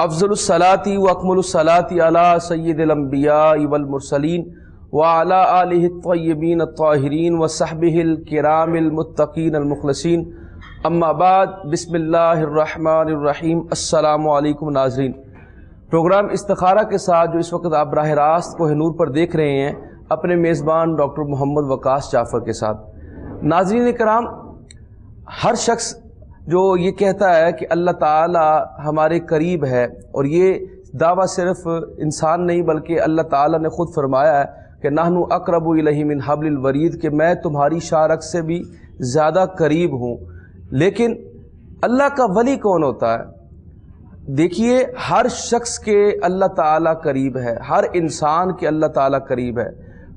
افضل الصلاۃ و اکمل الصلاۃ علی سید الانبیاء والمرسلین وعلی آلہ الطیبین الطاہرین وصحبہ الکرام المتقین المخلصین، اما بعد، بسم اللہ الرحمن الرحیم۔ السلام علیکم ناظرین، پروگرام استخارہ کے ساتھ جو اس وقت آپ براہ راست کوہ نور پر دیکھ رہے ہیں، اپنے میزبان ڈاکٹر محمد وقاص جعفر کے ساتھ۔ ناظرین کرام، ہر شخص جو یہ کہتا ہے کہ اللہ تعالی ہمارے قریب ہے، اور یہ دعویٰ صرف انسان نہیں بلکہ اللہ تعالی نے خود فرمایا ہے کہ نحن اقرب الیہ من حبل الورید، کہ میں تمہاری شاہ رگ سے بھی زیادہ قریب ہوں۔ لیکن اللہ کا ولی کون ہوتا ہے؟ دیکھیے، ہر شخص کے اللہ تعالی قریب ہے، ہر انسان کے اللہ تعالی قریب ہے،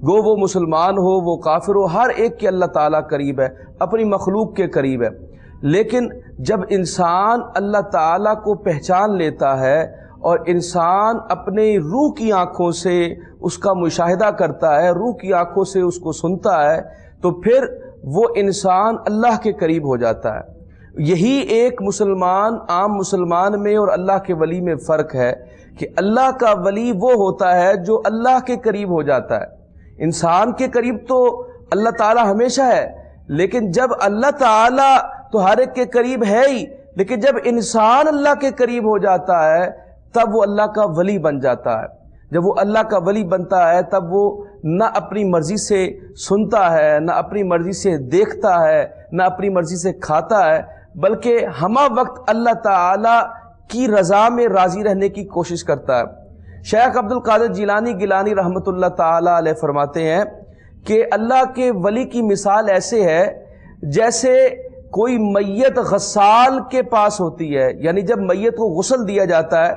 گو وہ مسلمان ہو وہ کافر ہو، ہر ایک کے اللہ تعالی قریب ہے، اپنی مخلوق کے قریب ہے۔ لیکن جب انسان اللہ تعالیٰ کو پہچان لیتا ہے اور انسان اپنے روح کی آنکھوں سے اس کا مشاہدہ کرتا ہے، روح کی آنکھوں سے اس کو سنتا ہے، تو پھر وہ انسان اللہ کے قریب ہو جاتا ہے۔ یہی ایک مسلمان، عام مسلمان میں اور اللہ کے ولی میں فرق ہے کہ اللہ کا ولی وہ ہوتا ہے جو اللہ کے قریب ہو جاتا ہے۔ انسان کے قریب تو اللہ تعالیٰ ہمیشہ ہے، لیکن جب اللہ تعالیٰ تو ہر ایک کے قریب ہے ہی، لیکن جب انسان اللہ کے قریب ہو جاتا ہے تب وہ اللہ کا ولی بن جاتا ہے۔ جب وہ اللہ کا ولی بنتا ہے تب وہ نہ اپنی مرضی سے سنتا ہے، نہ اپنی مرضی سے دیکھتا ہے، نہ اپنی مرضی سے کھاتا ہے، بلکہ ہمہ وقت اللہ تعالی کی رضا میں راضی رہنے کی کوشش کرتا ہے۔ شیخ عبد القادر جیلانی گیلانی رحمۃ اللہ تعالی علیہ فرماتے ہیں کہ اللہ کے ولی کی مثال ایسے ہے جیسے کوئی میت غسال کے پاس ہوتی ہے، یعنی جب میت کو غسل دیا جاتا ہے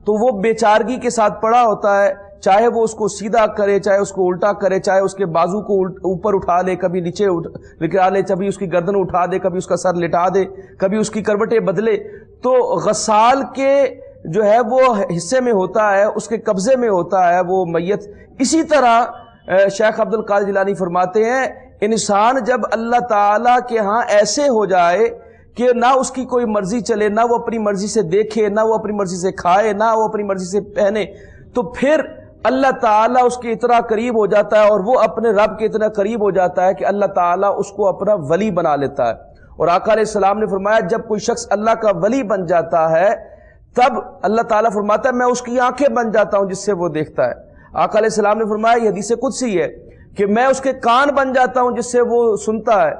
تو وہ بیچارگی کے ساتھ پڑا ہوتا ہے، چاہے وہ اس کو سیدھا کرے، چاہے اس کو الٹا کرے، چاہے اس کے بازو کو اوپر اٹھا لے، کبھی نیچے لٹا لے، کبھی اس کی گردن اٹھا دے، کبھی اس کا سر لٹا دے، کبھی اس کی کروٹیں بدلے۔ تو غسال کے جو ہے وہ حصے میں ہوتا ہے، اس کے قبضے میں ہوتا ہے وہ میت۔ اسی طرح شیخ عبد القادر جیلانی فرماتے ہیں انسان جب اللہ تعالیٰ کے ہاں ایسے ہو جائے کہ نہ اس کی کوئی مرضی چلے، نہ وہ اپنی مرضی سے دیکھے، نہ وہ اپنی مرضی سے کھائے، نہ وہ اپنی مرضی سے پہنے، تو پھر اللہ تعالیٰ اس کے اتنا قریب ہو جاتا ہے اور وہ اپنے رب کے اتنا قریب ہو جاتا ہے کہ اللہ تعالیٰ اس کو اپنا ولی بنا لیتا ہے۔ اور آقا علیہ السلام نے فرمایا جب کوئی شخص اللہ کا ولی بن جاتا ہے تب اللہ تعالیٰ فرماتا ہے میں اس کی آنکھیں بن جاتا ہوں جس سے وہ دیکھتا ہے۔ آقا علیہ السلام نے فرمایا، یہ حدیث قدسی ہے، کہ میں اس کے کان بن جاتا ہوں جس سے وہ سنتا ہے،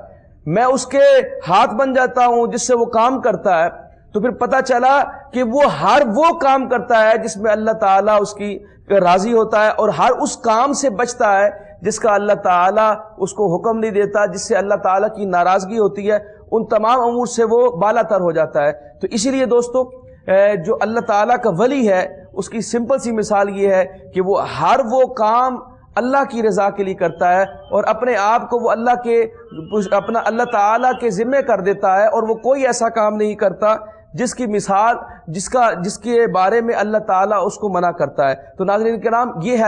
میں اس کے ہاتھ بن جاتا ہوں جس سے وہ کام کرتا ہے۔ تو پھر پتہ چلا کہ وہ ہر وہ کام کرتا ہے جس میں اللہ تعالیٰ اس کی راضی ہوتا ہے، اور ہر اس کام سے بچتا ہے جس کا اللہ تعالیٰ اس کو حکم نہیں دیتا، جس سے اللہ تعالیٰ کی ناراضگی ہوتی ہے، ان تمام امور سے وہ بالا تر ہو جاتا ہے۔ تو اسی لیے دوستو، جو اللہ تعالیٰ کا ولی ہے اس کی سمپل سی مثال یہ ہے کہ وہ ہر وہ کام اللہ کی رضا کے لیے کرتا ہے، اور اپنے آپ کو وہ اللہ تعالیٰ کے ذمے کر دیتا ہے، اور وہ کوئی ایسا کام نہیں کرتا جس کی مثال جس کے بارے میں اللہ تعالیٰ اس کو منع کرتا ہے۔ تو ناظرین کرام، یہ ہے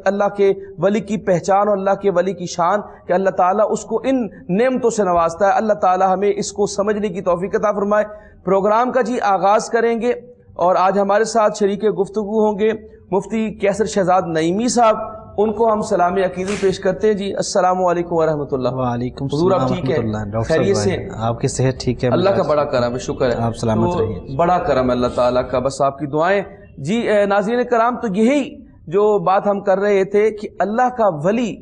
اللہ کے ولی کی پہچان اور اللہ کے ولی کی شان کہ اللہ تعالیٰ اس کو ان نعمتوں سے نوازتا ہے۔ اللہ تعالیٰ ہمیں اس کو سمجھنے کی توفیق عطا فرمائے۔ پروگرام کا آغاز کریں گے، اور آج ہمارے ساتھ شریک گفتگو ہوں گے مفتی کیسر شہزاد نعیمی صاحب، ان کو ہم سلام عقیدت پیش کرتے ہیں۔ جی السلام علیکم ورحمۃ اللہ۔ وعلیکم حضور السلام آپ ٹھیک ہیں؟ ورحمۃ اللہ۔ خیریت سے؟ آپ کی صحت ٹھیک ہے؟ اللہ کا بڑا کرم ہے، شکر ہے، آپ سلامت رہیے۔ بڑا کرم ہے اللہ تعالیٰ کا، بس آپ کی دعائیں۔ جی ناظرین کرام، تو یہی جو بات ہم کر رہے تھے کہ اللہ کا ولی،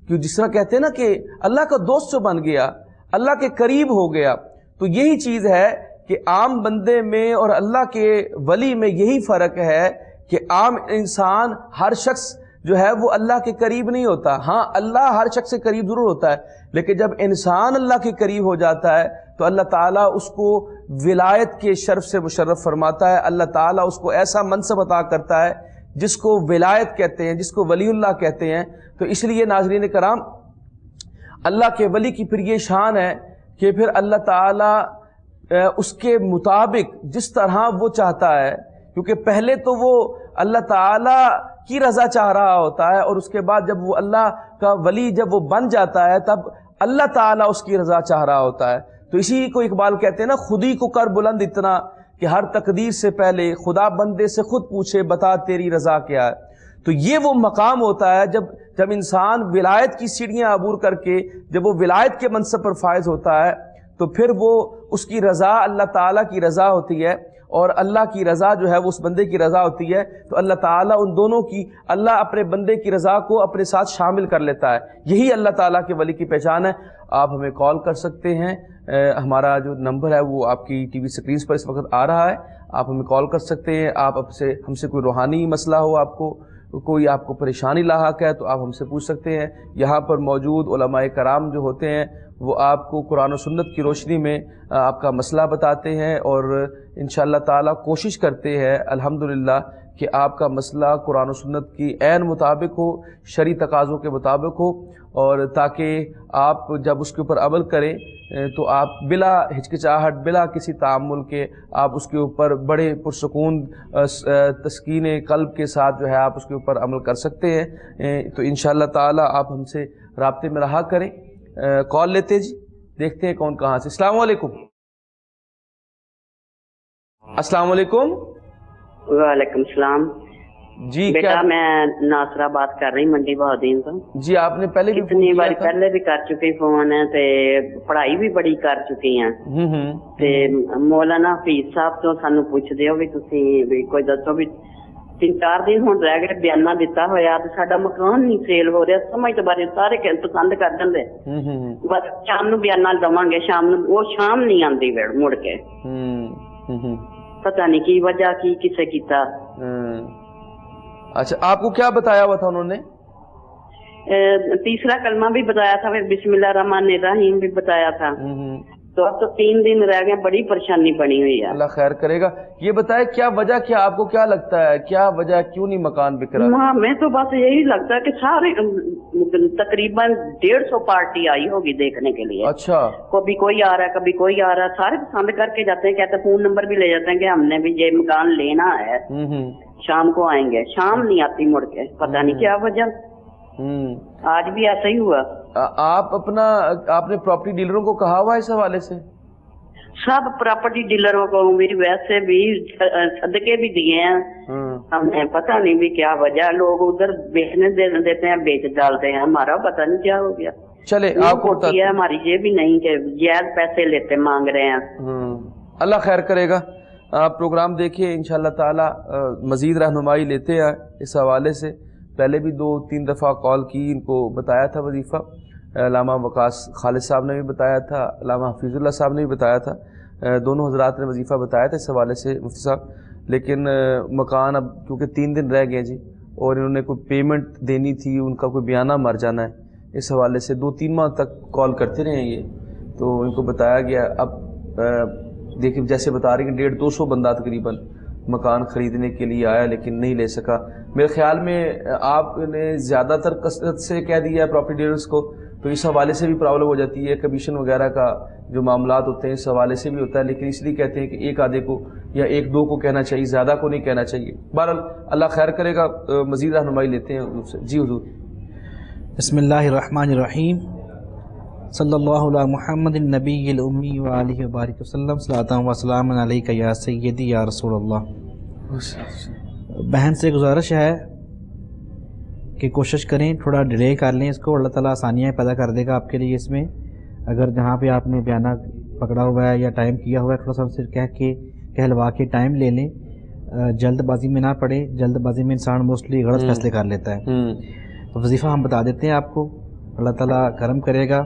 کہ جس طرح کہتے ہیں نا کہ اللہ کا دوست جو بن گیا، اللہ کے قریب ہو گیا، تو یہی چیز ہے کہ عام بندے میں اور اللہ کے ولی میں یہی فرق ہے کہ عام انسان، ہر شخص جو ہے وہ اللہ کے قریب نہیں ہوتا۔ ہاں، اللہ ہر شخص سے قریب ضرور ہوتا ہے، لیکن جب انسان اللہ کے قریب ہو جاتا ہے تو اللہ تعالیٰ اس کو ولایت کے شرف سے مشرف فرماتا ہے۔ اللہ تعالیٰ اس کو ایسا منصب عطا کرتا ہے جس کو ولایت کہتے ہیں، جس کو ولی اللہ کہتے ہیں۔ تو اس لیے ناظرین کرام، اللہ کے ولی کی پھر یہ شان ہے کہ پھر اللہ تعالیٰ اس کے مطابق جس طرح وہ چاہتا ہے، کیونکہ پہلے تو وہ اللہ تعالیٰ کی رضا چاہ رہا ہوتا ہے، اور اس کے بعد جب وہ اللہ کا ولی جب وہ بن جاتا ہے تب اللہ تعالیٰ اس کی رضا چاہ رہا ہوتا ہے۔ تو اسی کو اقبال کہتے ہیں نا، خودی کو کر بلند اتنا کہ ہر تقدیر سے پہلے خدا بندے سے خود پوچھے بتا تیری رضا کیا ہے۔ تو یہ وہ مقام ہوتا ہے جب انسان ولایت کی سیڑھیاں عبور کر کے جب وہ ولایت کے منصب پر فائز ہوتا ہے تو پھر وہ اس کی رضا اللہ تعالیٰ کی رضا ہوتی ہے، اور اللہ کی رضا جو ہے وہ اس بندے کی رضا ہوتی ہے، تو اللہ تعالیٰ ان دونوں کی، اللہ اپنے بندے کی رضا کو اپنے ساتھ شامل کر لیتا ہے۔ یہی اللہ تعالیٰ کے ولی کی پہچان ہے۔ آپ ہمیں کال کر سکتے ہیں، ہمارا جو نمبر ہے وہ آپ کی ٹی وی سکرینز پر اس وقت آ رہا ہے، آپ ہمیں کال کر سکتے ہیں۔ آپ ہم سے کوئی روحانی مسئلہ ہو، آپ کو کوئی آپ کو پریشانی لاحق ہے تو آپ ہم سے پوچھ سکتے ہیں۔ یہاں پر موجود علماء کرام جو ہوتے ہیں وہ آپ کو قرآن و سنت کی روشنی میں آپ کا مسئلہ بتاتے ہیں، اور انشاءاللہ تعالیٰ کوشش کرتے ہیں الحمدللہ کہ آپ کا مسئلہ قرآن و سنت کی عین مطابق ہو، شرعی تقاضوں کے مطابق ہو، اور تاکہ آپ جب اس کے اوپر عمل کریں تو آپ بلا ہچکچاہٹ، بلا کسی تعامل کے آپ اس کے اوپر بڑے پرسکون تسکین قلب کے ساتھ جو ہے آپ اس کے اوپر عمل کر سکتے ہیں۔ تو انشاءاللہ تعالیٰ آپ ہم سے رابطے میں رہا کریں۔ کال لیتے جی، دیکھتے ہیں کون کہاں سے۔ السلام علیکم۔ السلام علیکم۔ وعلیکم السلام جی بیٹا، میں ناصرہ بات کر رہی منڈی بہادین تو۔ جی آپ نے پہلے بھی اتنی بار پہلے بھی کر چکے فون تے پڑھائی بھی بڑی کر چکی ہیں تے مولانا حفیظ صاحب تو سانو پوچھ دیو بھی تسی بھی کوئی دسو بھی 3-4 دن ہون رہ گئے بیانہ دیتا ہویا تے ساڈا مکان نہیں سیل ہو رہا، سمجھ تو بارے سارے پسند کر دیں بس شام نو بیانہ دواں گے، شام نو وہ شام نہیں آندی مڑ کے، پتہ نہیں کی وجہ کی کسے کیتا۔ اچھا آپ کو کیا بتایا ہوا تھا انہوں نے؟ تیسرا کلمہ بھی بتایا تھا، پھر بسم اللہ الرحمن الرحیم بھی بتایا تھا، تو اب تو 3 دن رہ گئے، بڑی پریشانی بنی ہوئی ہے۔ اللہ خیر کرے گا۔ یہ بتائے کیا وجہ، کیا آپ کو کیا لگتا ہے کیا وجہ، کیوں نہیں مکان بک رہا؟ ہاں میں تو بس یہی لگتا ہے کہ سارے تقریباً 150 پارٹی آئی ہوگی دیکھنے کے لیے۔ اچھا، کبھی کوئی آ رہا ہے کبھی کوئی آ رہا ہے، سارے پسند کر کے جاتے ہیں، کہتے ہیں فون نمبر بھی لے جاتے ہیں کہ ہم نے بھی یہ مکان لینا ہے، شام کو آئیں گے، شام نہیں آتی مڑ کے، پتہ نہیں کیا وجہ۔ آج بھی ایسا ہی ہوا۔ آپ نے پراپرٹی ڈیلروں کو کہا ہوا اس حوالے سے؟ سب پراپرٹی ڈیلروں کو بھی ویسے بھی صدقے بھی دیے ہیں، ہمیں پتہ نہیں بھی کیا وجہ، لوگ ادھر بیچنے دیتے ہیں، بیچ ڈالتے ہیں، ہمارا پتہ نہیں کیا ہو گیا۔ چلے آپ کو ہوتی ہے ہماری یہ بھی نہیں کہ جائز پیسے لیتے مانگ رہے ہیں۔ اللہ خیر کرے گا۔ آپ پروگرام دیکھیے انشاءاللہ تعالی مزید رہنمائی لیتے ہیں اس حوالے سے۔ پہلے بھی 2-3 دفعہ کال کی، ان کو بتایا تھا وظیفہ، علامہ وقاص خالد صاحب نے بھی بتایا تھا، علامہ حفیظ اللہ صاحب نے بھی بتایا تھا، دونوں حضرات نے وظیفہ بتایا تھا اس حوالے سے مفتی صاحب، لیکن مکان اب کیونکہ 3 دن رہ گئے جی، اور انہوں نے کوئی پیمنٹ دینی تھی، ان کا کوئی بیانہ مر جانا ہے، اس حوالے سے 2-3 ماہ تک کال کرتے رہے ہیں یہ، تو ان کو بتایا گیا۔ اب دیکھیں جیسے بتا رہی ہیں 150-200 بندہ تقریباً مکان خریدنے کے لیے آیا لیکن نہیں لے سکا۔ میرے خیال میں آپ نے زیادہ تر کثرت سے کہہ دیا ہے پراپرٹی ڈیلرز کو، تو اس حوالے سے بھی پرابلم ہو جاتی ہے، کمیشن وغیرہ کا جو معاملات ہوتے ہیں اس حوالے سے بھی ہوتا ہے، لیکن اس لیے کہتے ہیں کہ ایک آدھے کو یا 1-2 کو کہنا چاہیے، زیادہ کو نہیں کہنا چاہیے۔ بہرحال اللہ خیر کرے گا، مزید رہنمائی لیتے ہیں حضور سے۔ جی حضور۔ بسم اللہ الرحمن الرحیم، صلی اللہ علی محمد النبی الامی وآلہ وبارک وسلم، صلاۃ و سلام علیک یا سیدی یا رسول اللہ۔ بہن سے گزارش ہے کہ کوشش کریں تھوڑا ڈیلے کر لیں اس کو، اللہ تعالیٰ آسانیاں پیدا کر دے گا آپ کے لیے اس میں۔ اگر جہاں پہ آپ نے بیانہ پکڑا ہوا ہے یا ٹائم کیا ہوا ہے، تھوڑا سا ان سے کہلوا کے ٹائم لے لیں، جلد بازی میں نہ پڑیں، جلد بازی میں انسان موسٹلی غلط فیصلے کر لیتا ہے۔ تو وظیفہ ہم بتا دیتے ہیں آپ کو، اللہ تعالیٰ کرم کرے گا۔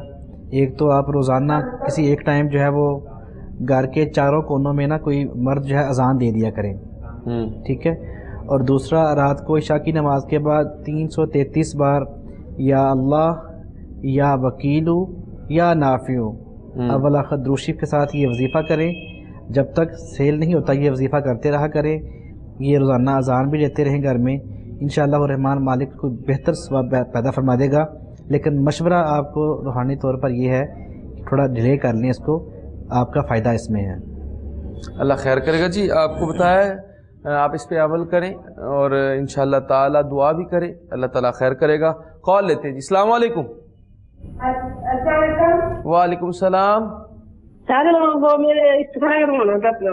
ایک تو آپ روزانہ کسی ایک ٹائم جو ہے وہ گھر کے چاروں کونوں میں نا کوئی مرد جو ہے اذان دے دیا کریں، ٹھیک ہے؟ اور دوسرا رات کو عشاء کی نماز کے بعد 333 بار یا اللہ یا وکیلو یا نافیو اول آخر درود شریف کے ساتھ یہ وظیفہ کریں، جب تک سیل نہیں ہوتا یہ وظیفہ کرتے رہا کریں، یہ روزانہ اذان بھی لیتے رہیں گھر میں، انشاءاللہ الرحمن مالک کو بہتر ثواب پیدا فرما دے گا۔ لیکن مشورہ آپ کو روحانی طور پر یہ ہے کہ تھوڑا ڈیلے کر لیں اس کو، آپ کا فائدہ اس میں ہے۔ اللہ خیر کرے گا جی۔ آپ کو بتایا آپ اس پہ عمل کریں اور انشاءاللہ تعالی دعا بھی کریں، اللہ تعالیٰ خیر کرے گا۔ کال لیتے ہیں جی۔ السلام علیکم۔ السلام علیکم۔ وعلیکم السلام۔ سر وہ میرے استفاع کروانا تھا اپنا۔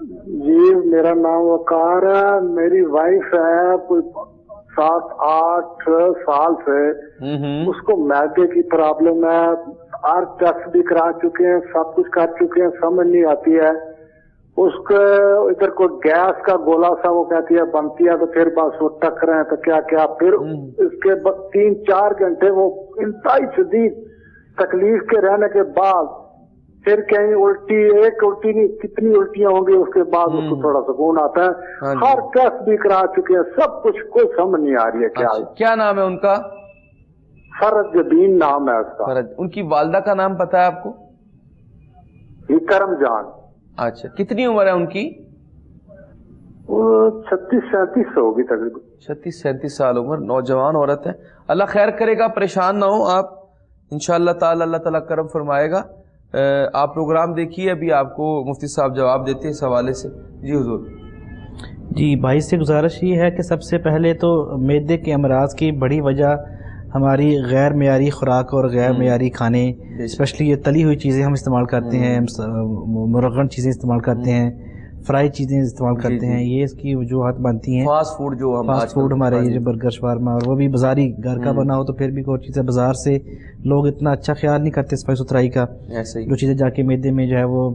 جی میرا نام وقار ہے. میری وائف ہے کوئی 7-8 سال سے, اس کو معدے کی پرابلم ہے. ہر ٹیسٹ بھی کرا چکے ہیں, سب کچھ کر چکے ہیں, سمجھ نہیں آتی ہے. اس کو ادھر کوئی گیس کا گولا سا وہ کہتی ہے بنتی ہے, تو پھر بس وہ ٹکرے ہیں تو کیا کیا. پھر اس کے 3-4 گھنٹے وہ انتہائی شدید تکلیف کے رہنے کے بعد پھر کہیں الٹی, ایک الٹی نہیں کتنی الٹیاں ہوں گی, اس کے بعد اس کو تھوڑا سکون آتا ہے. ہر ٹیسٹ بھی کرا چکے ہیں, سب کچھ کوئی سمجھ نہیں آ رہی ہے کیا ہے. کیا نام ہے ان کا؟ فرج جبین نام ہے اس کا. فرج. ان کی والدہ کا نام پتا ہے آپ کو؟ کرم جان. اچھا, کتنی عمر ہے ان کی؟ 36-37 ہوگی تقریباً. 36-37 سال عمر, نوجوان عورت ہے. اللہ خیر کرے گا, پریشان نہ ہو آپ, انشاءاللہ تعالی اللہ تعالیٰ کرم فرمائے گا. آپ پروگرام دیکھیے, ابھی آپ کو مفتی صاحب جواب دیتے ہیں اس حوالے سے. جی حضور. جی بھائی سے گزارش یہ ہے کہ سب سے پہلے تو معدے کے امراض کی بڑی وجہ ہماری غیر معیاری خوراک اور غیر معیاری کھانے, اسپیشلی یہ تلی ہوئی چیزیں ہم استعمال کرتے ہیں, مرغن چیزیں استعمال کرتے ہیں, فرائی چیزیں استعمال کرتے ہیں, یہ اس کی وجوہات بنتی ہیں. فاسٹ فوڈ جو فاسٹ فوڈ ہمارے یہ جو برگر شاورما, اور وہ بھی بازاری, گھر کا بنا ہو تو پھر بھی کوئی چیزیں بازار سے لوگ اتنا اچھا خیال نہیں کرتے صفائی ستھرائی کا. جو چیزیں جا کے معدے میں جو ہے وہ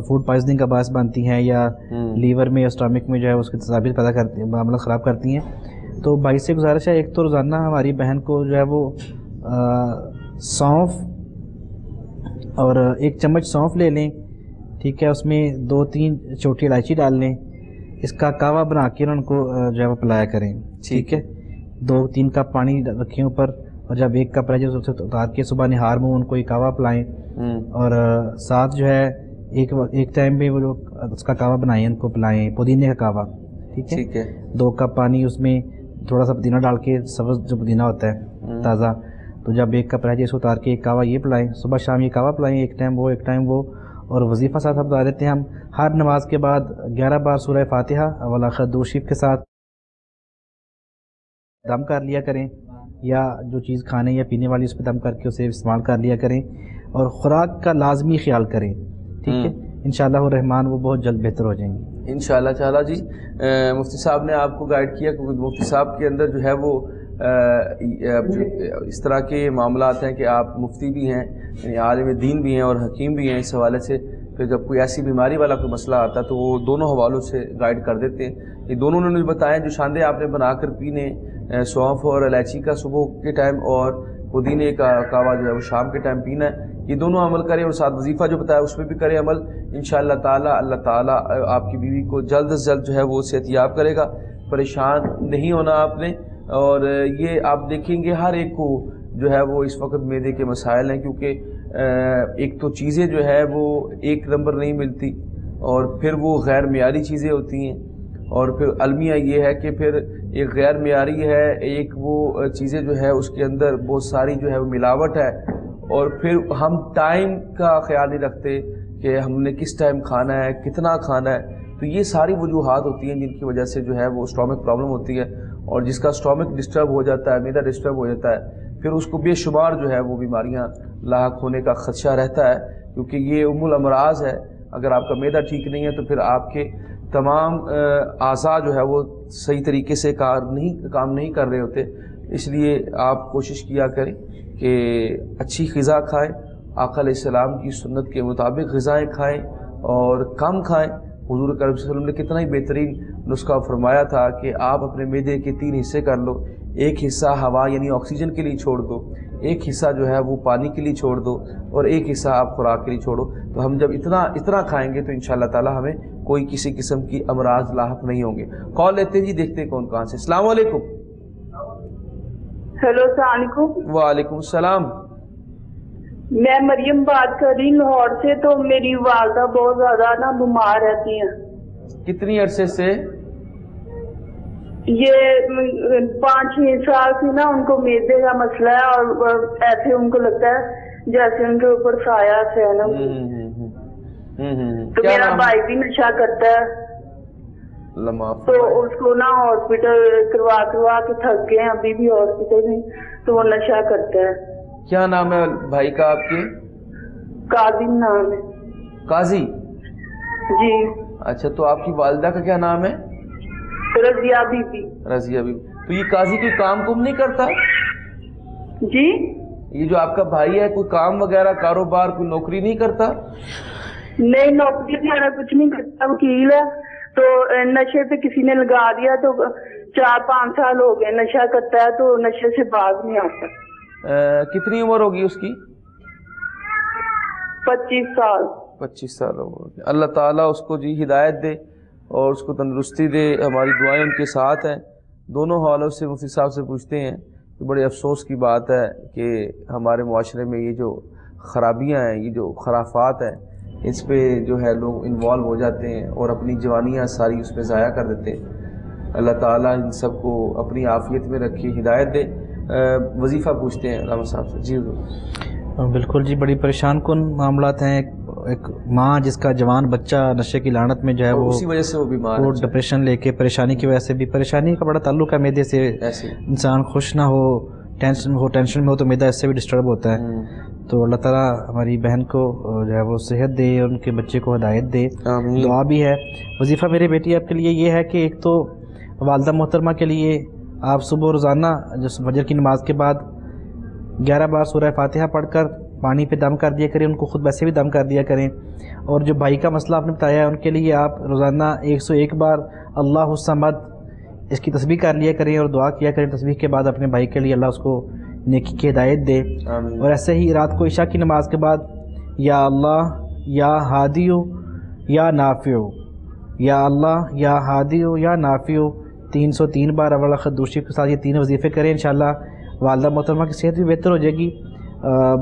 فوڈ پوائزننگ کا باعث بنتی ہیں, یا لیور میں یا اسٹامک میں جو ہے اس کی تصاویر پیدا کرتی ہیں, معاملات خراب کرتی ہیں. تو بھائی سے گزارش ہے, ایک تو روزانہ ہماری بہن کو جو ہے وہ سونف اور 1 چمچ سونف لے لیں, ٹھیک ہے, اس میں 2-3 چھوٹی الائچی ڈال لیں, اس کا کہوہ بنا کے ان کو جو ہے وہ پلایا کریں. ٹھیک ہے, 2-3 کپ پانی رکھیں اوپر, اور جب 1 کپ رہ جائے اسے اتار کے صبح نہار میں ان کو یہ کہوہ پلائیں. اور ساتھ جو ہے ایک ٹائم پہ وہ جو اس کا کہوہ بنائیں ان کو پلائیں, پودینے کا کہوہ. ٹھیک ہے, 2 کپ پانی, اس میں تھوڑا سا پودینہ ڈال کے, سبز جو پودینہ ہوتا ہے تازہ, تو جب 1 کپ رہ جائے اس کو اتار کے ایک کہوہ یہ پلائیں, صبح شام یہ کہوہ پلائیں, ایک ٹائم وہ. اور وظیفہ ساتھ بتا دیتے ہیں ہم, ہر نماز کے بعد 11 بار سورہ فاتحہ اور درود شریف کے ساتھ دم کر لیا کریں, یا جو چیز کھانے یا پینے والی اس پہ دم کر کے اسے استعمال کر لیا کریں, اور خوراک کا لازمی خیال کریں. ٹھیک ہے, انشاءاللہ الرحمن وہ بہت جلد بہتر ہو جائیں گے انشاءاللہ تعالی. جی مفتی صاحب نے آپ کو گائیڈ کیا, کیونکہ مفتی صاحب کے اندر جو ہے وہ اس طرح کے معاملات ہیں کہ آپ مفتی بھی ہیں, یعنی عالم دین بھی ہیں اور حکیم بھی ہیں. اس حوالے سے پھر جب کوئی ایسی بیماری والا کوئی مسئلہ آتا ہے تو وہ دونوں حوالوں سے گائیڈ کر دیتے ہیں. یہ دونوں انہوں نے بتایا جو شاندے آپ نے بنا کر پینے, سونف اور الائچی کا صبح کے ٹائم اور پودینے کا کہوہ جو ہے وہ شام کے ٹائم پینا ہے. یہ دونوں عمل کریں, اور ساتھ وظیفہ جو بتایا اس پہ بھی کریں عمل. انشاءاللہ تعالی اللہ تعالی آپ کی بیوی کو جلد از جلد جو ہے وہ صحت یاب کرے گا. پریشان نہیں ہونا آپ نے. اور یہ آپ دیکھیں گے ہر ایک کو جو ہے وہ اس وقت معدے کے مسائل ہیں, کیونکہ ایک تو چیزیں جو ہے وہ 1 نمبر نہیں ملتی, اور پھر وہ غیر معیاری چیزیں ہوتی ہیں, اور پھر المیہ یہ ہے کہ پھر ایک غیر معیاری ہے, ایک وہ چیزیں جو ہے اس کے اندر بہت ساری جو ہے وہ ملاوٹ ہے, اور پھر ہم ٹائم کا خیال نہیں رکھتے کہ ہم نے کس ٹائم کھانا ہے, کتنا کھانا ہے. تو یہ ساری وجوہات ہوتی ہیں جن کی وجہ سے جو ہے وہ اسٹامک پرابلم ہوتی ہے, اور جس کا اسٹامک ڈسٹرب ہو جاتا ہے, معدہ ڈسٹرب ہو جاتا ہے, پھر اس کو بے شمار جو ہے وہ بیماریاں لاحق ہونے کا خدشہ رہتا ہے, کیونکہ یہ ام الامراض ہے. اگر آپ کا معدہ ٹھیک نہیں ہے تو پھر آپ کے تمام اعضاء جو ہے وہ صحیح طریقے سے کام نہیں کر رہے ہوتے. اس لیے آپ کوشش کیا کریں کہ اچھی غذا کھائیں, آقا علیہ السلام کی سنت کے مطابق غذائیں کھائیں اور کم کھائیں. حضور کریم صلی اللہ علیہ وسلم نے کتنا ہی بہترین نسخہ فرمایا تھا کہ آپ اپنے معدے کے 3 حصے کر لو, 1 حصہ ہوا یعنی آکسیجن کے لیے چھوڑ دو, 1 حصہ جو ہے وہ پانی کے لیے چھوڑ دو, اور 1 حصہ آپ خوراک کے لیے چھوڑو. تو ہم جب اتنا کھائیں گے تو انشاءاللہ تعالی ہمیں کوئی کسی قسم کی امراض لاحق نہیں ہوں گے. کال لیتے جی, دیکھتے ہیں کون کہاں سے. السلام علیکم. ہیلو السلام علیکم. وعلیکم السلام. میں مریم بات کر رہی لاہور سے. تو میری والدہ بہت زیادہ بیمار رہتی ہیں. کتنی عرصے سے؟ یہ 5-6 سال سے نا ان کو معدے کا مسئلہ ہے, اور ایسے ان کو لگتا ہے جیسے ان کے اوپر سایہ ہے نا. تو میرا بھائی بھی نشہ کرتا ہے, تو اس کو نا ہاسپٹل کروا کے تھک گئے, ابھی بھی ہاسپٹل میں, تو وہ نشہ کرتا ہے. کیا نام ہے بھائی کا آپ کے؟ قاضی نام ہے. قاضی؟ جی. اچھا، تو آپ کی والدہ کا کیا نام ہے؟ رضیہ بی بی۔ رضیہ بی بی۔ تو یہ قاضی کوئی کام کم نہیں کرتا؟ جی، یہ جو آپ کا بھائی ہے کوئی کام وغیرہ کاروبار کوئی نوکری نہیں کرتا؟ نہیں، نوکری وغیرہ کچھ نہیں کرتا، وکیل ہے، تو نشے پہ کسی نے لگا دیا تو 4-5 سال ہو گئے نشہ کرتا ہے، تو نشے سے باز نہیں آتا۔ کتنی عمر ہوگی اس کی؟ 25 سال۔ 25 سال ہو گئے۔ اللہ تعالیٰ اس کو جی ہدایت دے اور اس کو تندرستی دے، ہماری دعائیں ان کے ساتھ ہیں۔ دونوں حوالوں سے مفتی صاحب سے پوچھتے ہیں تو بڑے افسوس کی بات ہے کہ ہمارے معاشرے میں یہ جو خرابیاں ہیں، یہ جو خرافات ہیں، اس پہ جو ہے لوگ انوالو ہو جاتے ہیں اور اپنی جوانیاں ساری اس پہ ضائع کر دیتے ہیں۔ اللہ تعالیٰ ان سب کو اپنی عافیت میں رکھے، ہدایت دے۔ وظیفہ پوچھتے ہیں علامہ صاحب سے۔ جی حضور۔ بالکل جی، بڑی پریشان کن معاملات ہیں۔ ایک ماں جس کا جوان بچہ نشے کی لعنت میں جو ہے وہ اسی وجہ سے وہ بیمار وہ ڈپریشن لے کے پریشانی کی وجہ سے بھی، پریشانی کا بڑا تعلق ہے میدے سے، ایسے انسان خوش نہ ہو، ٹینشن میں ہو تو میدا اس سے بھی ڈسٹرب ہوتا ہے۔ تو اللہ تعالیٰ ہماری بہن کو جو ہے وہ صحت دے اور ان کے بچے کو ہدایت دے، دعا بھی ہے۔ وظیفہ میری بیٹی آپ کے لیے یہ ہے کہ ایک تو والدہ محترمہ کے لیے آپ صبح روزانہ جو فجر کی نماز کے بعد 11 بار سورہ فاتحہ پڑھ کر پانی پہ دم کر دیا کریں، ان کو خود ویسے بھی دم کر دیا کریں۔ اور جو بھائی کا مسئلہ آپ نے بتایا ہے ان کے لیے آپ روزانہ 101 بار اللہ الصمد اس کی تسبیح کر لیا کریں اور دعا کیا کریں تسبیح کے بعد اپنے بھائی کے لیے اللہ اس کو نیکی کی ہدایت دے۔ اور ایسے ہی رات کو عشاء کی نماز کے بعد یا اللہ یا ہادیو یا نافعو، یا اللہ یا ہادیو یا نافعو 303 بار اول آخر دوسری کے ساتھ یہ 3 وظیفے کریں، انشاءاللہ والدہ محترمہ کی صحت بھی بہتر ہو جائے گی،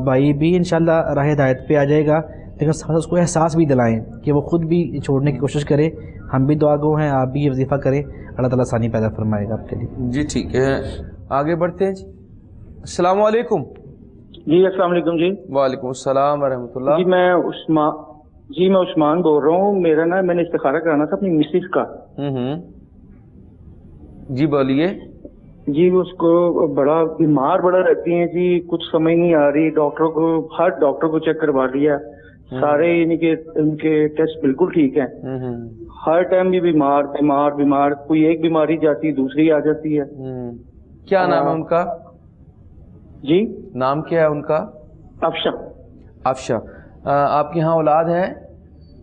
بھائی بھی انشاءاللہ راہ ہدایت پہ آ جائے گا۔ لیکن اس کو احساس بھی دلائیں کہ وہ خود بھی چھوڑنے کی کوشش کرے۔ ہم بھی دعا گو ہیں، آپ بھی یہ وظیفہ کریں، اللہ تعالیٰ آسانی پیدا فرمائے گا آپ کے لیے۔ جی ٹھیک ہے، آگے بڑھتے ہیں جی۔ السلام علیکم۔ جی السلام علیکم جی۔ وعلیکم السلام ورحمۃ اللہ۔ جی میں عثمان بول رہا ہوں، میرا نا میں نے استخارہ کرانا تھا اپنی مسز کا۔ جی بولیے۔ جی اس کو بڑا بیمار بڑا رہتی ہیں جی، کچھ سمجھ نہیں آ رہی، ہر ڈاکٹر کو چیک کروا لیا، سارے ان کے ٹیسٹ بالکل ٹھیک ہیں، ہر ٹائم بھی بیمار، کوئی ایک بیماری جاتی دوسری آ جاتی ہے۔ کیا نام ہے ان کا؟ جی نام کیا ہے ان کا؟ افشا۔ آپ کے ہاں اولاد ہے؟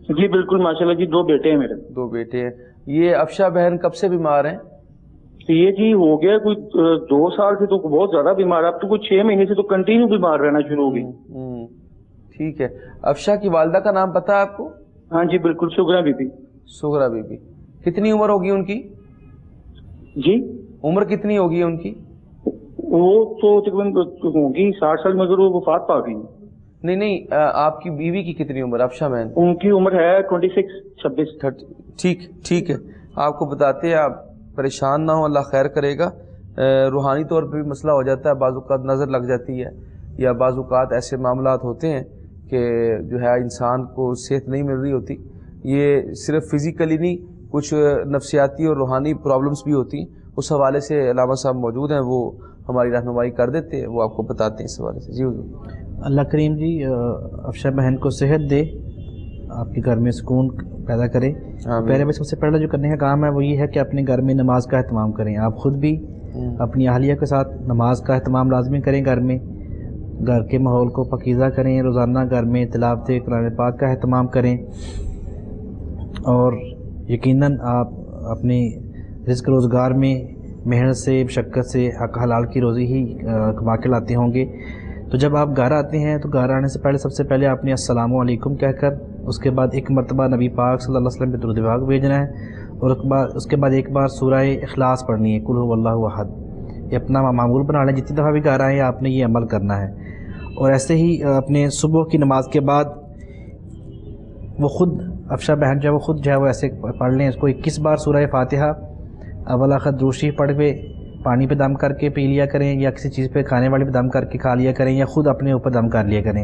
جی بالکل ماشاءاللہ جی، 2 بیٹے ہیں میرے۔ 2 بیٹے ہیں۔ یہ افشا بہن کب سے بیمار ہیں؟ یہ جی ہو گیا کوئی 2 سال سے، تو بہت زیادہ بیمار ہے، اب تو کوئی 6 مہینے سے تو کنٹینیو بیمار رہنا شروع ہو گئی۔ ٹھیک ہے۔ افشا کی والدہ کا نام پتہ ہے آپ کو؟ ہاں جی بالکل، سغرا بی بی۔ سغرا بی بی۔ کتنی عمر ہوگی ان کی؟ جی عمر کتنی ہوگی ان کی؟ وہ تو تقریباً ہوگی 60 سال، مگر وہ وفات پا گئی۔ نہیں، آپ کی بیوی کی کتنی عمر؟ افشا بہن ان کی عمر ہے 26 ٹھیک ہے، آپ کو بتاتے ہیں، آپ پریشان نہ ہو، اللہ خیر کرے گا۔ روحانی طور پہ بھی مسئلہ ہو جاتا ہے، بعض اوقات نظر لگ جاتی ہے، یا بعض اوقات ایسے معاملات ہوتے ہیں کہ جو ہے انسان کو صحت نہیں مل رہی ہوتی۔ یہ صرف فزیکلی نہیں، کچھ نفسیاتی اور روحانی پرابلمس بھی ہوتی ہیں۔ اس حوالے سے علامہ صاحب موجود ہیں، وہ ہماری رہنمائی کر دیتے ہیں، وہ آپ کو بتاتے ہیں اس حوالے سے۔ جی حضور۔ اللہ کریم جی افشا بہن کو صحت دے، آپ کے گھر میں سکون پیدا کرے۔ پہلے سب سے پہلا جو کرنے کا کام ہے وہ یہ ہے کہ اپنے گھر میں نماز کا اہتمام کریں۔ آپ خود بھی اپنی اہلیہ کے ساتھ نماز کا اہتمام لازمی کریں، گھر میں گھر کے ماحول کو پاکیزہ کریں، روزانہ گھر میں تلاوت قرآن پاک کا اہتمام کریں، اور یقیناً آپ اپنے رزق روزگار میں محنت سے، مشقت سے حق حلال کی روزی ہی کما کے لاتے ہوں گے۔ تو جب آپ گھر آتے ہیں تو گھر آنے سے پہلے سب سے پہلے آپ نے السلام علیکم کہہ کر اس کے بعد 1 مرتبہ نبی پاک صلی اللہ علیہ وسلم پہ درود پاک بھیجنا ہے، اور اس کے بعد 1 بار سورہ اخلاص پڑھنی ہے، قل هو اللہ احد۔ یہ اپنا معمول بنا لیں، جتنی دفعہ بھی گھر آئیں آپ نے یہ عمل کرنا ہے۔ اور ایسے ہی اپنے صبح کی نماز کے بعد وہ خود افشا بہن جو ہے وہ خود جو ہے وہ ایسے پڑھ لیں، اس کو 21 بار سورہ فاتحہ اول آخر دوسری پڑھ کے پانی پہ دم کر کے پی لیا کریں، یا کسی چیز پہ کھانے والی پہ دم کر کے کھا لیا کریں، یا خود اپنے اوپر دم کر لیا کریں۔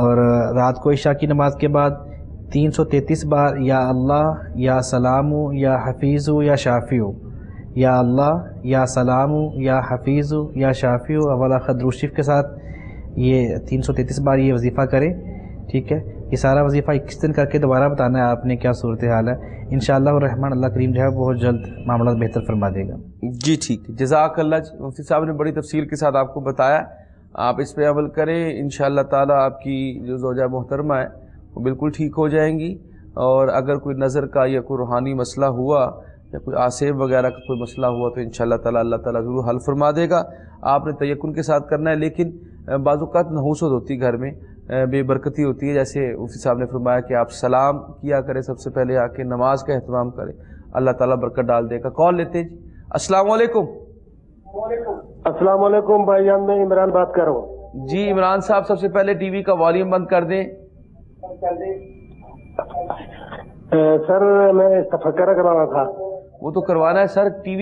اور رات کو عشاء کی نماز کے بعد 333 بار یا اللہ یا سلام یا حفیظ یا شافی، یا اللہ یا سلام یا حفیظ یا شافی اول آخر درود شریف کے ساتھ یہ 333 بار یہ وظیفہ کریں، ٹھیک ہے۔ یہ سارا وظیفہ 21 دن کر کے دوبارہ بتانا ہے آپ نے کیا صورتحال ہے. انشاءاللہ الرحمن اللہ کریم جو ہے بہت جلد معاملات بہتر فرما دے گا. جی ٹھیک ہے، جزاک اللہ. مفتی صاحب نے بڑی تفصیل کے ساتھ آپ کو بتایا، آپ اس پہ عمل کریں، انشاءاللہ تعالیٰ آپ کی جو زوجہ محترمہ ہے وہ بالکل ٹھیک ہو جائیں گی. اور اگر کوئی نظر کا یا کوئی روحانی مسئلہ ہوا یا کوئی آسیب وغیرہ کا کوئی مسئلہ ہوا تو انشاءاللہ تعالیٰ اللہ تعالیٰ ضرور حل فرما دے گا. آپ نے تیقن کے ساتھ کرنا ہے، لیکن بعض اوقات نحوست ہوتی گھر میں، بے برکتی ہوتی ہے. جیسے مفتی صاحب نے فرمایا کہ آپ سلام کیا کریں سب سے پہلے آ کے، نماز کا اہتمام کریں، اللہ تعالیٰ برکت ڈال دے گا. کال لیتے ہیں جی. السلام علیکم. السلام علیکم بھائی جان، میں عمران بات کر رہا ہوں. جی عمران صاحب، سب سے پہلے ٹی وی کا والیوم بند کر دیں. سر میں تفکر کروانا تھا. وہ تو کروانا ہے سر. ٹی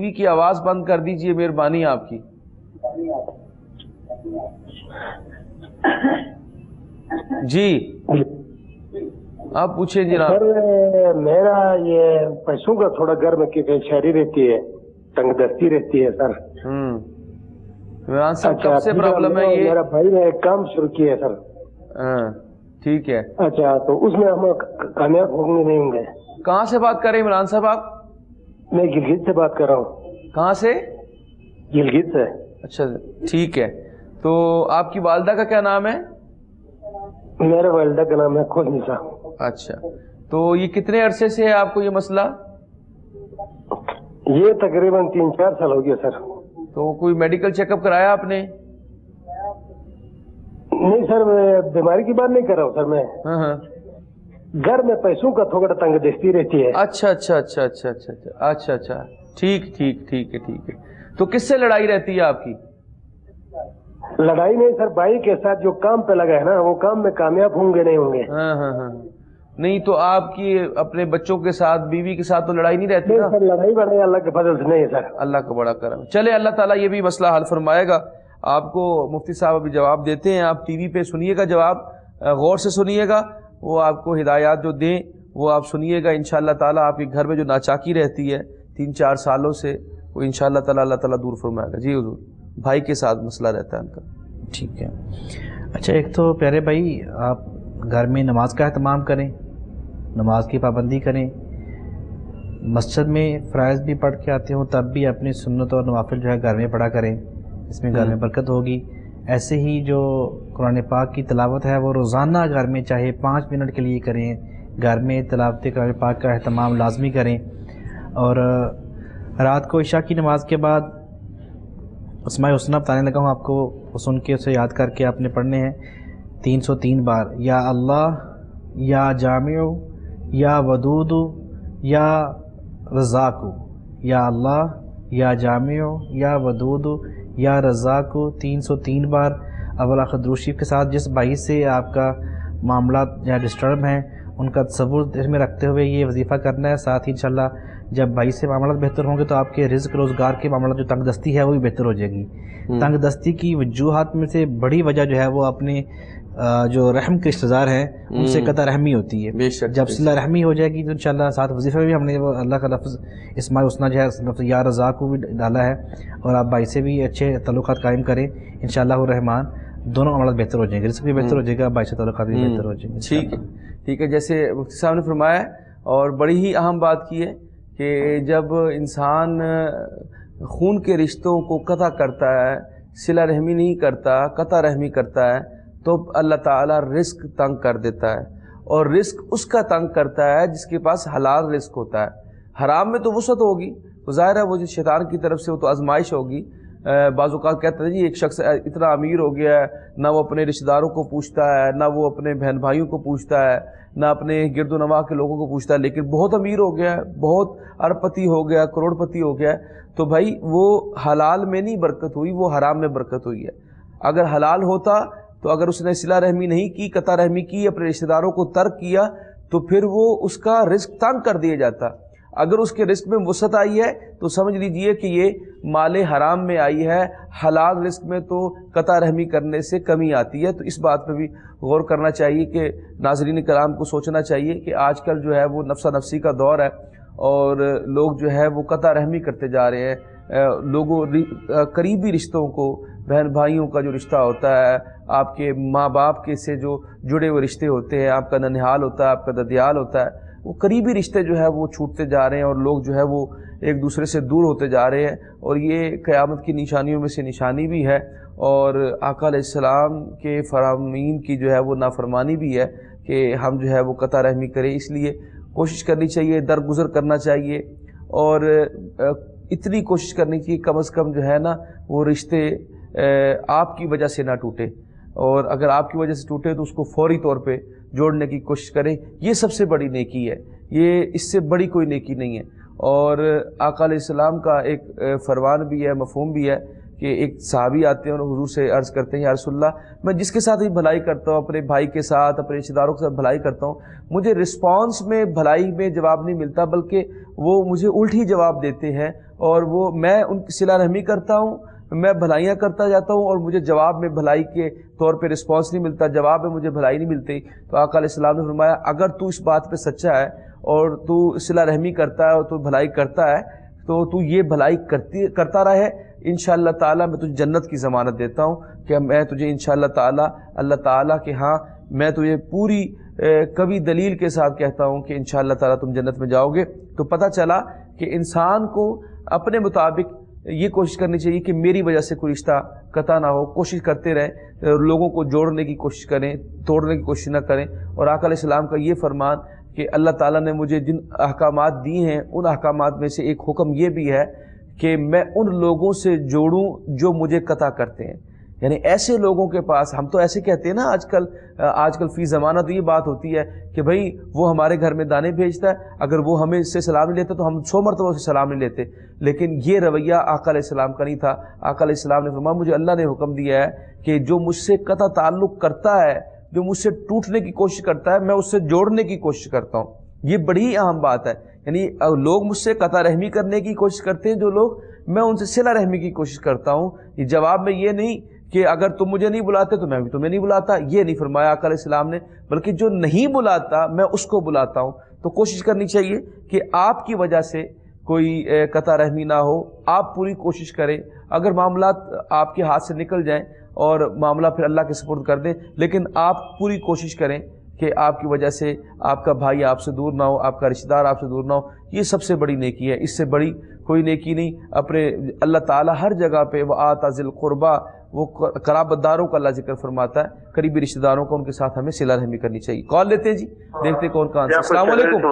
وی کی آواز بند کر دیجئے، مہربانی آپ کی. جی آپ پوچھیں جناب. سر میرا یہ پیسوں کا تھوڑا گھر میں شہری رہتی ہے، تنگ دستی رہتی ہے سر. عمران صاحب کب سے پرابلم ہے یہ؟ میرا بھائی نے ایک کام شروع کیا ہے سر. ٹھیک ہے. اچھا تو اس میں ہم کامیاب ہوں گے نہیں ہوں گے؟ کہاں سے بات کر رہے ہیں عمران صاحب آپ؟ میں گلگت سے بات کر رہا ہوں. کہاں سے؟ گلگت سے. اچھا ٹھیک ہے. تو آپ کی والدہ کا کیا نام ہے؟ میرے والدہ کا نام ہے خونیسا. اچھا تو یہ کتنے عرصے سے ہے آپ کو یہ مسئلہ؟ یہ تقریباً 3-4 سال ہو گیا سر. تو کوئی میڈیکل چیک اپ کرایا آپ نے؟ نہیں سر، میں بیماری کی بات نہیں کر رہا ہوں سر. میں گھر میں پیسوں کا تھوڑا تنگ دستی رہتی ہے. اچھا اچھا اچھا اچھا اچھا اچھا اچھا ٹھیک ٹھیک ٹھیک ہے ٹھیک ہے. تو کس سے لڑائی رہتی ہے آپ کی؟ لڑائی نہیں سر، بھائی کے ساتھ جو کام پہ لگا ہے نا، وہ کام میں کامیاب ہوں گے نہیں ہوں گے. ہاں نہیں تو آپ کی اپنے بچوں کے ساتھ، بیوی کے ساتھ تو لڑائی نہیں رہتی نا؟ سر لڑائی بڑھائی اللہ کے فضل سے نہیں ہے سر. اللہ کا بڑا کرم. چلے اللہ تعالیٰ یہ بھی مسئلہ حل فرمائے گا. آپ کو مفتی صاحب ابھی جواب دیتے ہیں، آپ ٹی وی پہ سنیے گا جواب، غور سے سنیے گا. وہ آپ کو ہدایات جو دیں وہ آپ سنیے گا. انشاءاللہ تعالیٰ آپ کے گھر میں جو ناچاکی رہتی ہے 3-4 سالوں سے، وہ انشاءاللہ تعالیٰ اللہ تعالیٰ دور فرمائے گا. جی حضور، بھائی کے ساتھ مسئلہ رہتا ہے ان کا. ٹھیک ہے. اچھا ایک تو پیارے بھائی، آپ گھر میں نماز کا اہتمام کریں، نماز کی پابندی کریں. مسجد میں فرائض بھی پڑھ کے آتے ہوں تب بھی اپنی سنت اور نوافل جو ہے گھر میں پڑھا کریں، اس میں گھر میں برکت ہوگی. ایسے ہی جو قرآن پاک کی تلاوت ہے وہ روزانہ گھر میں چاہے 5 منٹ کے لیے کریں. گھر میں تلاوت قرآن پاک کا اہتمام لازمی کریں. اور رات کو عشاء کی نماز کے بعد اسماء الحسنی بتانے لگا ہوں آپ کو، وہ سن کے اسے یاد کر کے آپ نے پڑھنے ہیں 303 بار. یا اللہ، یا جامع، یا ودود، یا رزاق. یا اللہ، یا جامع، یا ودود، یا رزاق 303 بار اول آخر درود شریف کے ساتھ. جس بھائی سے آپ کا معاملات یا ڈسٹرب ہیں ان کا تصور دل میں رکھتے ہوئے یہ وظیفہ کرنا ہے. ساتھ ہی انشاءاللہ جب بھائی سے معاملات بہتر ہوں گے تو آپ کے رزق روزگار کے معاملات جو تنگ دستی ہے وہ بھی بہتر ہو جائے گی. تنگ دستی کی وجوہات میں سے بڑی وجہ جو ہے وہ اپنے جو رحم کے رشتہ دار ہیں ان سے قطع رحمی ہوتی ہے. جب صلہ رحمی ہو جائے گی تو انشاءاللہ ساتھ وظیفہ بھی ہم نے اللہ کا لفظ اسماء الحسنی جو ہے لفظ یا رزاق کو بھی ڈالا ہے. اور آپ بھائی سے بھی اچھے تعلقات قائم کریں، انشاءاللہ الرحمن دونوں معاملات بہتر ہو جائیں گے، رزق بھی بہتر ہو جائے گا، بھائی سے تعلقات بھی بہتر ہو جائیں گے. ٹھیک ہے ٹھیک ہے. جیسے مفتی صاحب نے فرمایا اور بڑی ہی اہم بات کی ہے کہ جب انسان خون کے رشتوں کو قطع کرتا ہے، صلہ رحمی نہیں کرتا، قطع رحمی کرتا ہے، تو اللہ تعالیٰ رزق تنگ کر دیتا ہے. اور رزق اس کا تنگ کرتا ہے جس کے پاس حلال رزق ہوتا ہے. حرام میں تو وسعت ہوگی، ظاہر ہے وہ جو شیطان کی طرف سے وہ تو آزمائش ہوگی. بعض اوقات کہتے ہیں جی ایک شخص اتنا امیر ہو گیا ہے، نہ وہ اپنے رشتہ داروں کو پوچھتا ہے، نہ وہ اپنے بہن بھائیوں کو پوچھتا ہے، نہ اپنے گرد و نواح کے لوگوں کو پوچھتا ہے، لیکن بہت امیر ہو گیا ہے، بہت ارب پتی ہو گیا، کروڑ پتی ہو گیا ہے. تو بھائی وہ حلال میں نہیں برکت ہوئی، وہ حرام میں برکت ہوئی ہے. اگر حلال ہوتا تو اگر اس نے صلہ رحمی نہیں کی، قطع رحمی کی، اپنے رشتہ داروں کو ترک کیا تو پھر وہ اس کا رزق تنگ کر دیا جاتا. اگر اس کے رزق میں وسعت آئی ہے تو سمجھ لیجئے کہ یہ مال حرام میں آئی ہے. حلال رزق میں تو قطع رحمی کرنے سے کمی آتی ہے. تو اس بات پہ بھی غور کرنا چاہیے کہ ناظرین کرام کو سوچنا چاہیے کہ آج کل جو ہے وہ نفسا نفسی کا دور ہے اور لوگ جو ہے وہ قطع رحمی کرتے جا رہے ہیں. لوگوں قریبی رشتوں کو بہن بھائیوں کا جو رشتہ ہوتا ہے، آپ کے ماں باپ کے سے جو جڑے ہوئے رشتے ہوتے ہیں، آپ کا ننہال ہوتا ہے، آپ کا ددیال ہوتا ہے، وہ قریبی رشتے جو ہے وہ چھوٹتے جا رہے ہیں اور لوگ جو ہے وہ ایک دوسرے سے دور ہوتے جا رہے ہیں، اور یہ قیامت کی نشانیوں میں سے نشانی بھی ہے، اور آقا علیہ السلام کے فرامین کی جو ہے وہ نافرمانی بھی ہے کہ ہم جو ہے وہ قطع رحمی کریں۔ اس لیے کوشش کرنی چاہیے، درگزر کرنا چاہیے، اور اتنی کوشش کرنی چاہیے کم از کم جو ہے نا وہ رشتے آپ کی وجہ سے نہ ٹوٹے، اور اگر آپ کی وجہ سے ٹوٹے تو اس کو فوری طور پہ جوڑنے کی کوشش کریں۔ یہ سب سے بڑی نیکی ہے، یہ اس سے بڑی کوئی نیکی نہیں ہے۔ اور آقا علیہ السلام کا ایک فرمان بھی ہے، مفہوم بھی ہے کہ ایک صحابی آتے ہیں اور حضور سے عرض کرتے ہیں یا رسول اللہ، میں جس کے ساتھ بھی بھلائی کرتا ہوں، اپنے بھائی کے ساتھ، اپنے رشتہ داروں کے ساتھ بھلائی کرتا ہوں، مجھے رسپانس میں بھلائی میں جواب نہیں ملتا، بلکہ وہ مجھے الٹی جواب دیتے ہیں، اور وہ میں ان کی صلہ رحمی کرتا ہوں، میں بھلائیاں کرتا جاتا ہوں، اور مجھے جواب میں بھلائی کے طور پہ رسپانس نہیں ملتا، جواب میں مجھے بھلائی نہیں ملتی۔ تو آقا علیہ السلام نے فرمایا اگر تو اس بات پہ سچا ہے اور تو صلہ رحمی کرتا ہے اور تو بھلائی کرتا ہے تو تو یہ بھلائی کرتا رہے، انشاءاللہ تعالیٰ میں تجھے جنت کی ضمانت دیتا ہوں کہ میں تجھے انشاءاللہ تعالیٰ اللہ تعالیٰ کے ہاں میں تجھے پوری کبھی دلیل کے ساتھ کہتا ہوں کہ انشاءاللہ تعالیٰ تم جنت میں جاؤ گے۔ تو پتہ چلا کہ انسان کو اپنے مطابق یہ کوشش کرنی چاہیے کہ میری وجہ سے کوئی رشتہ قطع نہ ہو، کوشش کرتے رہیں، لوگوں کو جوڑنے کی کوشش کریں، توڑنے کی کوشش نہ کریں۔ اور آقا علیہ السلام کا یہ فرمان کہ اللہ تعالیٰ نے مجھے جن احکامات دی ہیں ان احکامات میں سے ایک حکم یہ بھی ہے کہ میں ان لوگوں سے جوڑوں جو مجھے قطع کرتے ہیں، یعنی ایسے لوگوں کے پاس، ہم تو ایسے کہتے ہیں نا آج کل فی زمانہ تو یہ بات ہوتی ہے کہ بھائی وہ ہمارے گھر میں دانے بھیجتا ہے، اگر وہ ہمیں اس سے سلام نہیں لیتا تو ہم 100 مرتبہ اسے سلام نہیں لیتے، لیکن یہ رویہ آقا علیہ السلام کا نہیں تھا۔ آقا علیہ السلام نے فرمایا مجھے اللہ نے حکم دیا ہے کہ جو مجھ سے قطع تعلق کرتا ہے، جو مجھ سے ٹوٹنے کی کوشش کرتا ہے، میں اس سے جوڑنے کی کوشش کرتا ہوں۔ یہ بڑی اہم بات ہے، یعنی لوگ مجھ سے قطع رحمی کرنے کی کوشش کرتے ہیں، جو لوگ میں ان سے صلہ رحمی کی کوشش کرتا ہوں۔ یہ جواب میں یہ نہیں کہ اگر تم مجھے نہیں بلاتے تو میں بھی تمہیں نہیں بلاتا، یہ نہیں فرمایا آقا علیہ السلام نے، بلکہ جو نہیں بلاتا میں اس کو بلاتا ہوں۔ تو کوشش کرنی چاہیے کہ آپ کی وجہ سے کوئی قطع رحمی نہ ہو، آپ پوری کوشش کریں۔ اگر معاملات آپ کے ہاتھ سے نکل جائیں اور معاملہ پھر اللہ کے سپرد کر دیں، لیکن آپ پوری کوشش کریں کہ آپ کی وجہ سے آپ کا بھائی آپ سے دور نہ ہو، آپ کا رشتہ دار آپ سے دور نہ ہو۔ یہ سب سے بڑی نیکی ہے، اس سے بڑی کوئی نیکی نہیں۔ اپنے اللہ تعالیٰ ہر جگہ پہ وَآتَى ذِی الْقُرْبَى، وہ قرابت داروں کا اللہ ذکر فرماتا ہے، قریبی رشتہ داروں کا، ان کے ساتھ ہمیں صلہ رحمی کرنی چاہیے۔ کال لیتے ہیں جی، دیکھتے ہیں کون کہاں سے۔ السلام علیکم۔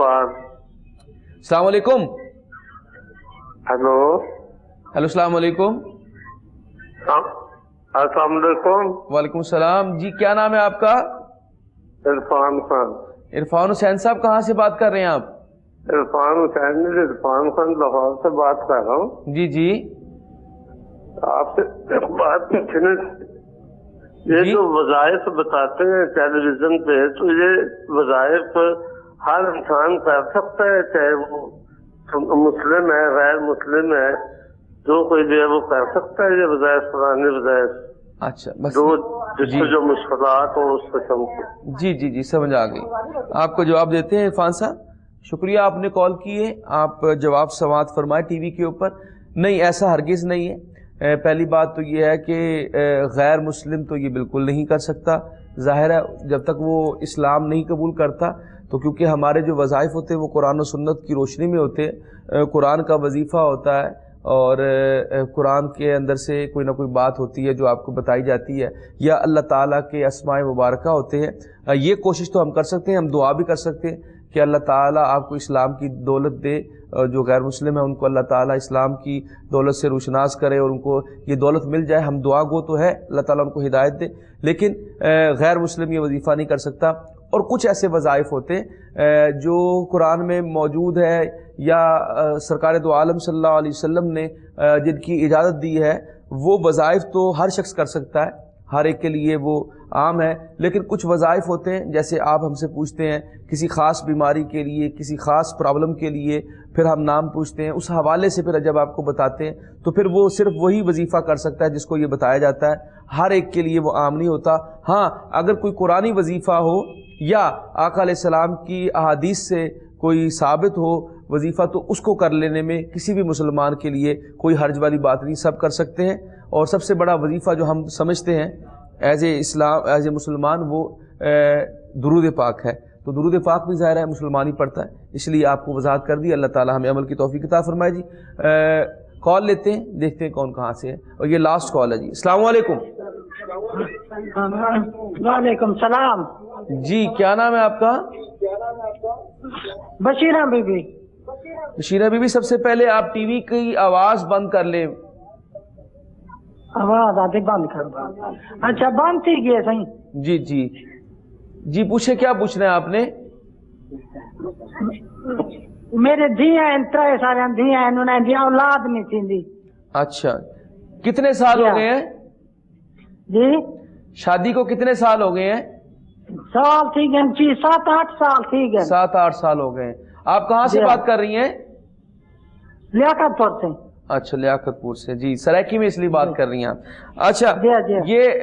السلام علیکم۔ ہیلو السلام علیکم۔ السلام علیکم۔ وعلیکم السلام جی، کیا نام ہے آپ کا؟ عرفان خان۔ عرفان حسین صاحب کہاں سے بات کر رہے ہیں آپ؟ عرفان حسین، عرفان خان لاہور سے بات کر رہا ہوں۔ جی جی، آپ سے ایک بات پوچھنے، یہ جو وظائف بتاتے ہیں ٹیلی ویژن پہ، تو یہ وظائف ہر انسان کر سکتا ہے، چاہے وہ مسلم ہے غیر مسلم ہے، جو کوئی بھی ہے وہ کر سکتا ہے یہ وظائف، پرانے وظائف؟ اچھا، بس جس سے جو مشکلات ہوں اس قسم کے۔ جی جی جی، سمجھ آ گئی۔ آپ کو جواب دیتے ہیں عرفان صاحب، شکریہ آپ نے کال کی ہے، آپ جواب سماعت فرمائے ٹی وی کے اوپر۔ نہیں، ایسا ہرگز نہیں ہے۔ پہلی بات تو یہ ہے کہ غیر مسلم تو یہ بالکل نہیں کر سکتا، ظاہر ہے جب تک وہ اسلام نہیں قبول کرتا، تو کیونکہ ہمارے جو وظائف ہوتے ہیں وہ قرآن و سنت کی روشنی میں ہوتے ہیں، قرآن کا وظیفہ ہوتا ہے، اور قرآن کے اندر سے کوئی نہ کوئی بات ہوتی ہے جو آپ کو بتائی جاتی ہے، یا اللہ تعالیٰ کے اسماء مبارکہ ہوتے ہیں۔ یہ کوشش تو ہم کر سکتے ہیں، ہم دعا بھی کر سکتے ہیں کہ اللہ تعالیٰ آپ کو اسلام کی دولت دے، جو غیر مسلم ہیں ان کو اللہ تعالیٰ اسلام کی دولت سے روشناس کرے اور ان کو یہ دولت مل جائے۔ ہم دعا گو تو ہے، اللہ تعالیٰ ان کو ہدایت دے، لیکن غیر مسلم یہ وظیفہ نہیں کر سکتا۔ اور کچھ ایسے وظائف ہوتے ہیں جو قرآن میں موجود ہے یا سرکار دو عالم صلی اللہ علیہ وسلم نے جن کی اجازت دی ہے، وہ وظائف تو ہر شخص کر سکتا ہے، ہر ایک کے لیے وہ عام ہے، لیکن کچھ وظائف ہوتے ہیں جیسے آپ ہم سے پوچھتے ہیں کسی خاص بیماری کے لیے، کسی خاص پرابلم کے لیے، پھر ہم نام پوچھتے ہیں، اس حوالے سے پھر جب آپ کو بتاتے ہیں تو پھر وہ صرف وہی وظیفہ کر سکتا ہے جس کو یہ بتایا جاتا ہے، ہر ایک کے لیے وہ عام نہیں ہوتا۔ ہاں، اگر کوئی قرآنی وظیفہ ہو یا آقا علیہ السلام کی احادیث سے کوئی ثابت ہو وظیفہ، تو اس کو کر لینے میں کسی بھی مسلمان کے لیے کوئی حرج والی بات نہیں، سب کر سکتے ہیں۔ اور سب سے بڑا وظیفہ جو ہم سمجھتے ہیں as a Islam, as a مسلمان، وہ درود پاک ہے. تو درود پاک بھی ظاہر ہے مسلمان ہی پڑھتا ہے، اس لیے آپ کو وضاحت کر دی. اللہ تعالی ہمیں عمل کی توفیق عطا فرمائے. جی کال لیتے ہیں، دیکھتے ہیں کون کہاں سے ہے، اور یہ لاسٹ کال ہے. جی السلام علیکم. وعلیکم السلام. جی کیا نام ہے آپ کا؟ Bashira be be. Bashira be be, سب سے پہلے آپ ٹی وی کی آواز بند کر لیں. آواز آتی بند کر دو. اچھا بند تھی گئے صحیح. جی جی جی پوچھیں، کیا پوچھنا ہے آپ نے؟ میرے دھیاں ترے سارے دھیاں انہوں نے اولاد نہیں تھی. اچھا، کتنے سال ہو گئے ہیں جی؟ شادی کو کتنے سال ہو گئے ہیں؟ سال تھی گئے جی، 7-8 سال تھی گئے. 7-8 سال ہو گئے ہیں. آپ کہاں سے بات کر رہی ہیں؟ لیاقت پور سے. اچھا لیاقت پور سے. جی سرائکی میں اس لیے بات کر رہی ہیں آپ. اچھا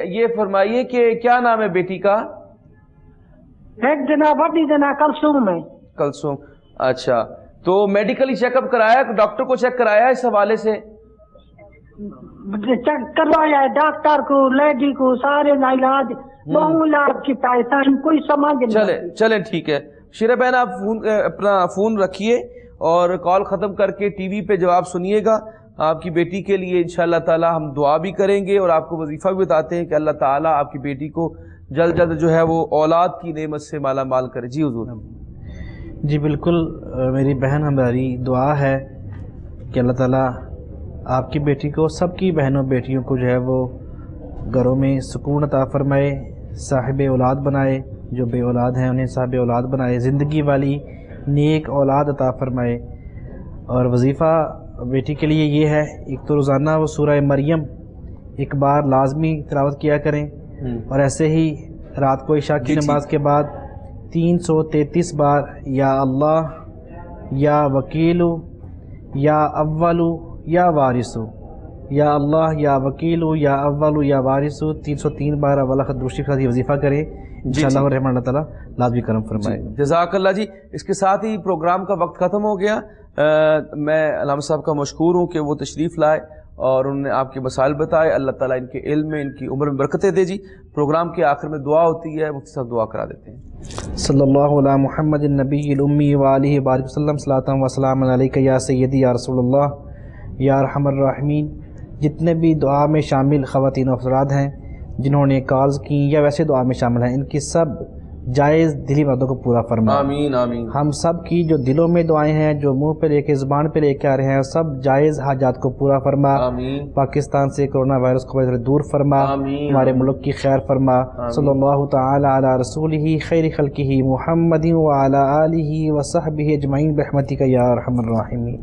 یہ فرمائیے کہ کیا نام ہے بیٹی کا؟ ایک جناب بڑی جناب کلثوم ہے. کلثوم. اچھا، تو میڈیکلی چیک اپ کرایا، ڈاکٹر کو چیک کرایا اس حوالے سے؟ چیک کروایا ہے ڈاکٹر کو، لیڈی کو، سارے علاج بہت علاج کی پیسہ کوئی سمجھ نہیں. چلیں ٹھیک ہے. شیرہ بہن آپ اپنا فون رکھیے اور کال ختم کر کے ٹی وی پہ جواب سنیے گا. آپ کی بیٹی کے لیے انشاءاللہ تعالی ہم دعا بھی کریں گے اور آپ کو وظیفہ بھی بتاتے ہیں کہ اللہ تعالی آپ کی بیٹی کو جلد جلد جو ہے وہ اولاد کی نعمت سے مالا مال کرے. جی حضور. جی بالکل میری بہن، ہماری دعا ہے کہ اللہ تعالیٰ آپ کی بیٹی کو، سب کی بہنوں بیٹیوں کو جو ہے وہ گھروں میں سکون عطا فرمائے، صاحب اولاد بنائے، جو بے اولاد ہیں انہیں صاحب اولاد بنائے، زندگی والی نیک اولاد عطا فرمائے. اور وظیفہ بیٹی کے لیے یہ ہے، ایک تو روزانہ وہ سورہ مریم ایک بار لازمی تلاوت کیا کریں، اور ایسے ہی رات کو عشاء کی نماز کے بعد 333 بار یا اللہ یا وکیلو یا اولو یا وارثو، یا اللہ یا وکیلو یا اولو یا وارثو 303 بار اول خط درشی کے ساتھ یہ وظیفہ کریں. انشاءاللہ الرحمن اللہ تعالیٰ لازمی کرم فرمائے. جزاک اللہ. جی اس کے ساتھ ہی پروگرام کا وقت ختم ہو گیا. میں علامہ صاحب کا مشکور ہوں کہ وہ تشریف لائے اور انہوں نے آپ کے مسائل بتائے. اللہ تعالیٰ ان کے علم میں، ان کی عمر میں برکتیں دے. جی پروگرام کے آخر میں دعا ہوتی ہے، مفتی صاحب دعا کرا دیتے ہیں. صلی اللہ علی محمد النبی الامی وآلہ وبارک وسلم. صلاۃ و سلام علیک یا سیدی یا رسول اللہ یا ارحم الراحمین. جتنے بھی دعا میں شامل خواتین و افراد ہیں جنہوں نے کالز کی یا ویسے دعا میں شامل ہیں، ان کی سب جائز دلی مرادوں کو پورا فرما. آمین آمین. ہم سب کی جو دلوں میں دعائیں ہیں، جو منہ پہ لے کے زبان پہ لے کے آ رہے ہیں، سب جائز حاجات کو پورا فرما. آمین. پاکستان سے کرونا وائرس کو دور فرما. آمین. ہمارے ملک کی خیر فرما. صلی اللہ تعالی علی رسولہ خیر خلقہ محمد وعلی آلہ وصحبہ اجمعین برحمتک یا ارحم الراحمین.